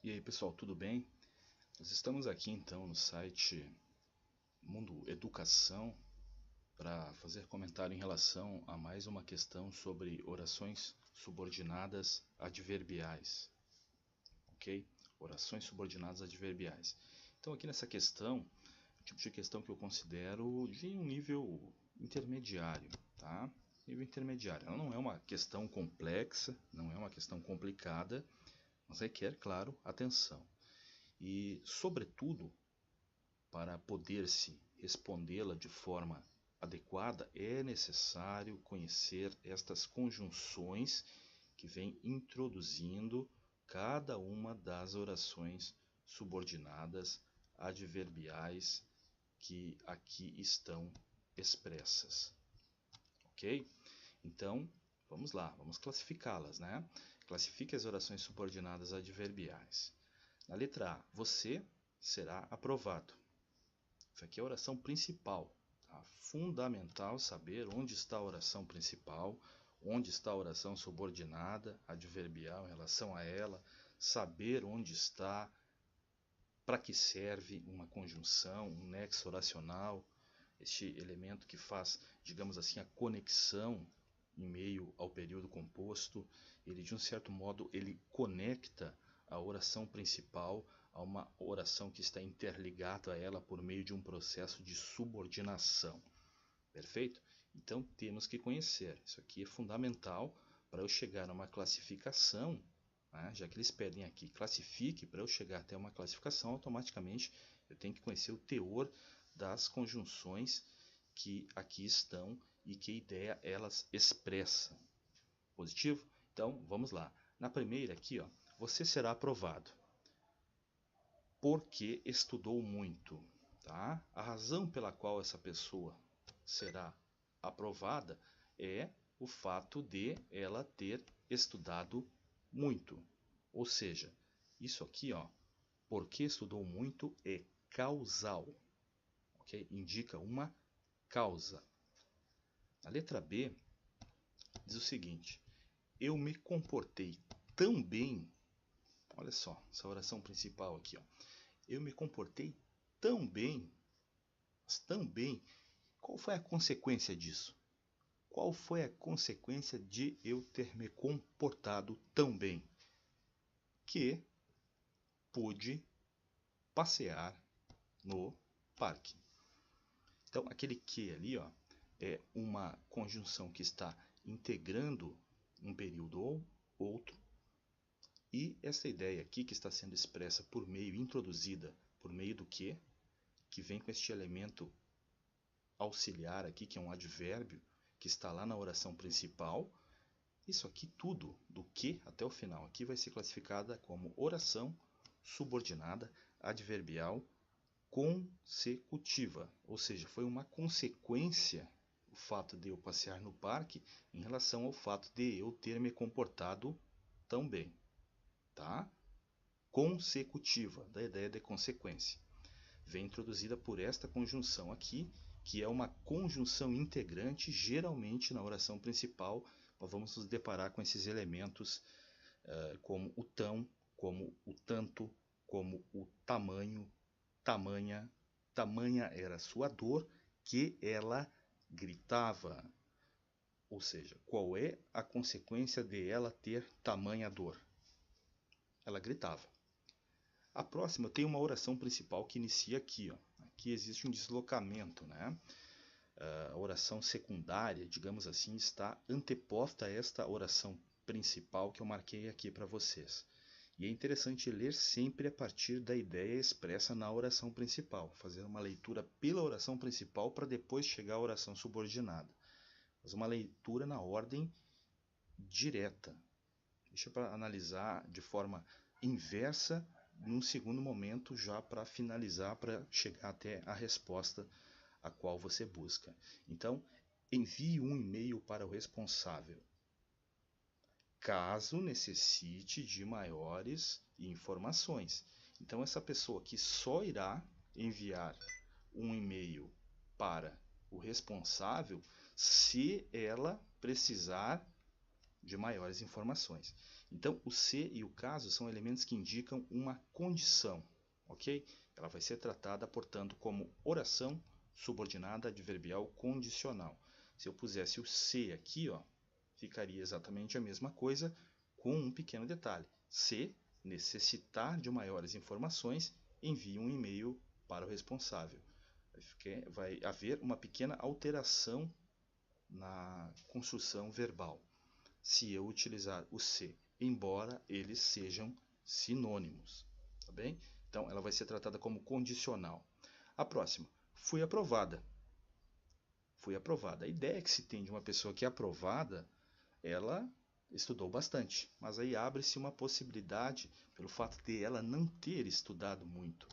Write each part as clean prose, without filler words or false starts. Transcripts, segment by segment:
E aí pessoal, tudo bem? Nós estamos aqui então no site Mundo Educação para fazer comentário em relação a mais uma questão sobre orações subordinadas adverbiais, ok? Orações subordinadas adverbiais. Então aqui nessa questão, o tipo de questão que eu considero de um nível intermediário, tá? Nível intermediário. Ela não é uma questão complexa, não é uma questão complicada, mas requer, claro, atenção. E, sobretudo, para poder-se respondê-la de forma adequada, é necessário conhecer estas conjunções que vem introduzindo cada uma das orações subordinadas adverbiais que aqui estão expressas. Ok? Então, vamos lá, vamos classificá-las, né? Classifique as orações subordinadas adverbiais. Na letra A, você será aprovado. Isso aqui é a oração principal. Tá? Fundamental saber onde está a oração principal, onde está a oração subordinada, adverbial em relação a ela, saber onde está, para que serve uma conjunção, um nexo oracional, este elemento que faz, digamos assim, a conexão em meio ao período composto. Ele, de um certo modo, ele conecta a oração principal a uma oração que está interligada a ela por meio de um processo de subordinação. Perfeito? Então temos que conhecer. Isso aqui é fundamental para eu chegar a uma classificação, né? Já que eles pedem aqui classifique, para eu chegar até uma classificação, automaticamente eu tenho que conhecer o teor das conjunções que aqui estão e que ideia elas expressam. Positivo? Então vamos lá. Na primeira aqui, ó, você será aprovado porque estudou muito. Tá? A razão pela qual essa pessoa será aprovada é o fato de ela ter estudado muito. Ou seja, isso aqui, ó, porque estudou muito é causal. Okay? Indica uma causa. A letra B diz o seguinte: eu me comportei tão bem. Olha só, essa oração principal aqui, ó. Eu me comportei tão bem, mas tão bem. Qual foi a consequência disso? Qual foi a consequência de eu ter me comportado tão bem? Que pude passear no parque. Então, aquele que ali, ó, é uma conjunção que está integrando um período ou outro. E essa ideia aqui que está sendo expressa por meio, introduzida por meio do que vem com este elemento auxiliar aqui, que é um advérbio, que está lá na oração principal. Isso aqui tudo, do que até o final, aqui vai ser classificada como oração subordinada adverbial consecutiva. Ou seja, foi uma consequência o fato de eu passear no parque em relação ao fato de eu ter me comportado tão bem. Tá? Consecutiva, da ideia de consequência. Vem introduzida por esta conjunção aqui, que é uma conjunção integrante, geralmente na oração principal. Nós vamos nos deparar com esses elementos como o tão, como o tanto, como o tamanho, tamanha. Tamanha era a sua dor que ela gritava. Ou seja, qual é a consequência de ela ter tamanha dor? Ela gritava. A próxima tem uma oração principal que inicia aqui. Ó. Aqui existe um deslocamento, né? A oração secundária, digamos assim, está anteposta a esta oração principal que eu marquei aqui para vocês. E é interessante ler sempre a partir da ideia expressa na oração principal, fazer uma leitura pela oração principal para depois chegar à oração subordinada. Fazer uma leitura na ordem direta. Deixa para analisar de forma inversa num segundo momento, já para finalizar, para chegar até a resposta a qual você busca. Então, envie um e-mail para o responsável, caso necessite de maiores informações. Então, essa pessoa que só irá enviar um e-mail para o responsável se ela precisar de maiores informações. Então, o se e o caso são elementos que indicam uma condição, ok? Ela vai ser tratada, portanto, como oração subordinada adverbial condicional. Se eu pusesse o se aqui, ó, ficaria exatamente a mesma coisa, com um pequeno detalhe. Se necessitar de maiores informações, envie um e-mail para o responsável. Vai haver uma pequena alteração na construção verbal se eu utilizar o se, embora eles sejam sinônimos, tá bem? Então ela vai ser tratada como condicional. A próxima, fui aprovada. Fui aprovada. A ideia que se tem de uma pessoa que é aprovada, ela estudou bastante, mas aí abre-se uma possibilidade pelo fato de ela não ter estudado muito.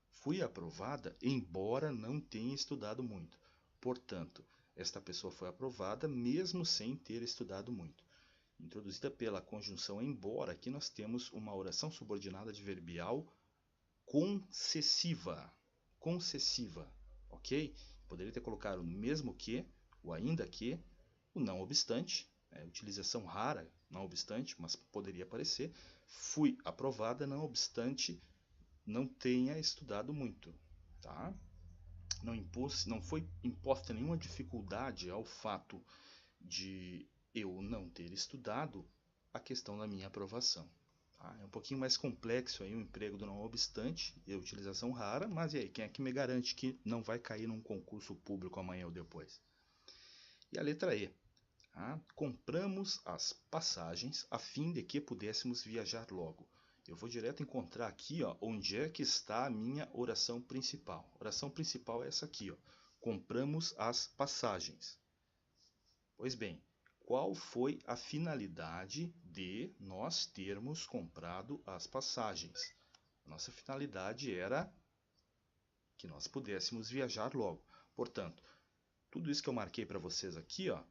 Fui aprovada, embora não tenha estudado muito. Portanto, esta pessoa foi aprovada mesmo sem ter estudado muito. Introduzida pela conjunção embora, aqui nós temos uma oração subordinada adverbial concessiva. Concessiva, ok? Poderia ter colocado o mesmo que, o ainda que, o não obstante, utilização rara, não obstante, mas poderia aparecer. Fui aprovada, não obstante, não tenha estudado muito, tá? Não foi imposta nenhuma dificuldade ao fato de eu não ter estudado a questão da minha aprovação. Tá? É um pouquinho mais complexo aí o emprego do não obstante e a utilização rara, mas e aí, quem é que me garante que não vai cair num concurso público amanhã ou depois? E a letra E. Tá? Compramos as passagens a fim de que pudéssemos viajar logo. Eu vou direto encontrar aqui, ó, onde é que está a minha oração principal. A oração principal é essa aqui, ó. Compramos as passagens. Pois bem, qual foi a finalidade de nós termos comprado as passagens? A nossa finalidade era que nós pudéssemos viajar logo. Portanto, tudo isso que eu marquei para vocês aqui, ó,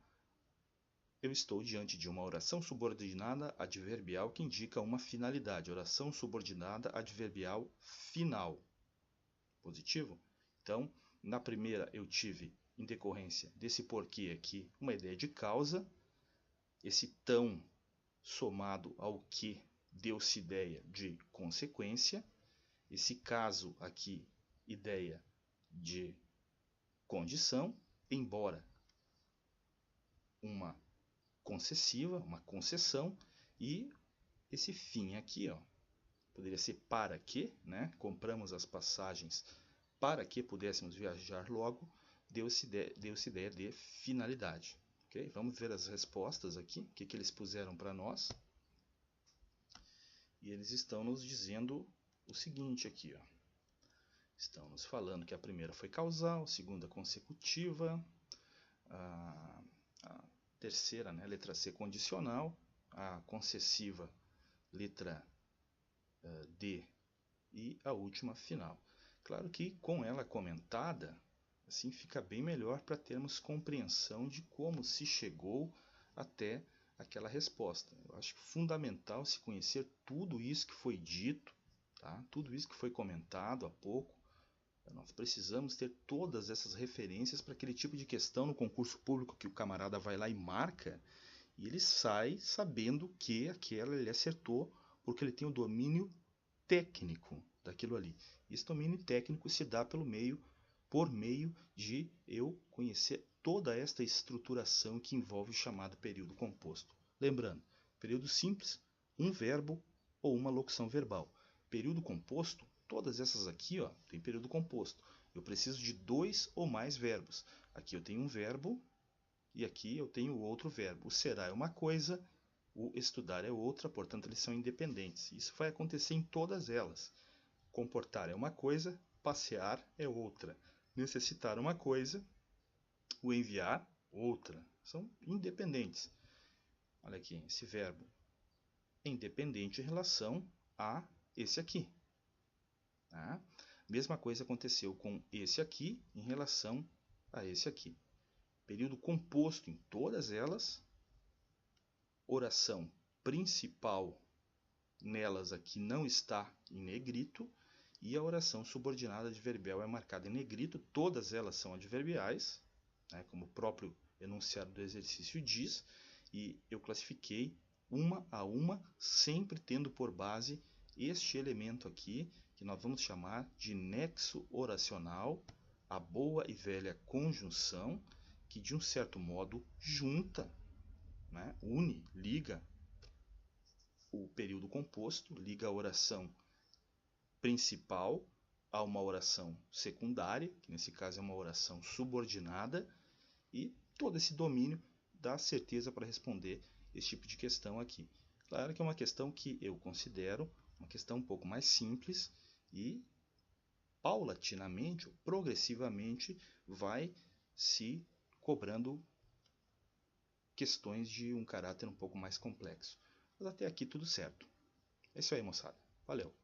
eu estou diante de uma oração subordinada adverbial que indica uma finalidade. Oração subordinada adverbial final. Positivo? Então, na primeira eu tive, em decorrência desse porquê aqui, uma ideia de causa. Esse tão somado ao que deu-se ideia de consequência. Esse caso aqui, ideia de condição, embora uma concessiva, uma concessão, e esse fim aqui, ó, poderia ser para que, né? Compramos as passagens para que pudéssemos viajar logo, deu-se ideia de finalidade. Okay? Vamos ver as respostas aqui, o que eles puseram para nós. E eles estão nos dizendo o seguinte aqui, ó. Estão nos falando que a primeira foi causal, a segunda consecutiva, a terceira, né, letra C, condicional, a concessiva, letra D, e a última final. Claro que com ela comentada, assim fica bem melhor para termos compreensão de como se chegou até aquela resposta. Eu acho fundamental se conhecer tudo isso que foi dito, tá? Tudo isso que foi comentado há pouco. Nós precisamos ter todas essas referências para aquele tipo de questão no concurso público que o camarada vai lá e marca, e ele sai sabendo que aquela ele acertou porque ele tem o domínio técnico daquilo ali. Esse domínio técnico se dá por meio de eu conhecer toda esta estruturação que envolve o chamado período composto. Lembrando, período simples, um verbo ou uma locução verbal. Período composto, todas essas aqui, ó, tem período composto. Eu preciso de 2 ou mais verbos. Aqui eu tenho um verbo e aqui eu tenho outro verbo. O será é uma coisa, o estudar é outra, portanto eles são independentes. Isso vai acontecer em todas elas. Comportar é uma coisa, passear é outra. Necessitar uma coisa, o enviar outra. São independentes. Olha aqui, esse verbo é independente em relação a esse aqui. Tá? Mesma coisa aconteceu com esse aqui em relação a esse aqui. Período composto em todas elas. Oração principal nelas aqui não está em negrito. E a oração subordinada adverbial é marcada em negrito. Todas elas são adverbiais, né, como o próprio enunciado do exercício diz. E eu classifiquei uma a uma, sempre tendo por base este elemento aqui, que nós vamos chamar de nexo oracional, a boa e velha conjunção, que de um certo modo junta, né, une, liga o período composto, liga a oração principal a uma oração secundária, que nesse caso é uma oração subordinada, e todo esse domínio dá certeza para responder esse tipo de questão aqui. Claro que é uma questão que eu considero uma questão um pouco mais simples e paulatinamente, ou progressivamente, vai se cobrando questões de um caráter um pouco mais complexo. Mas até aqui tudo certo. É isso aí, moçada. Valeu!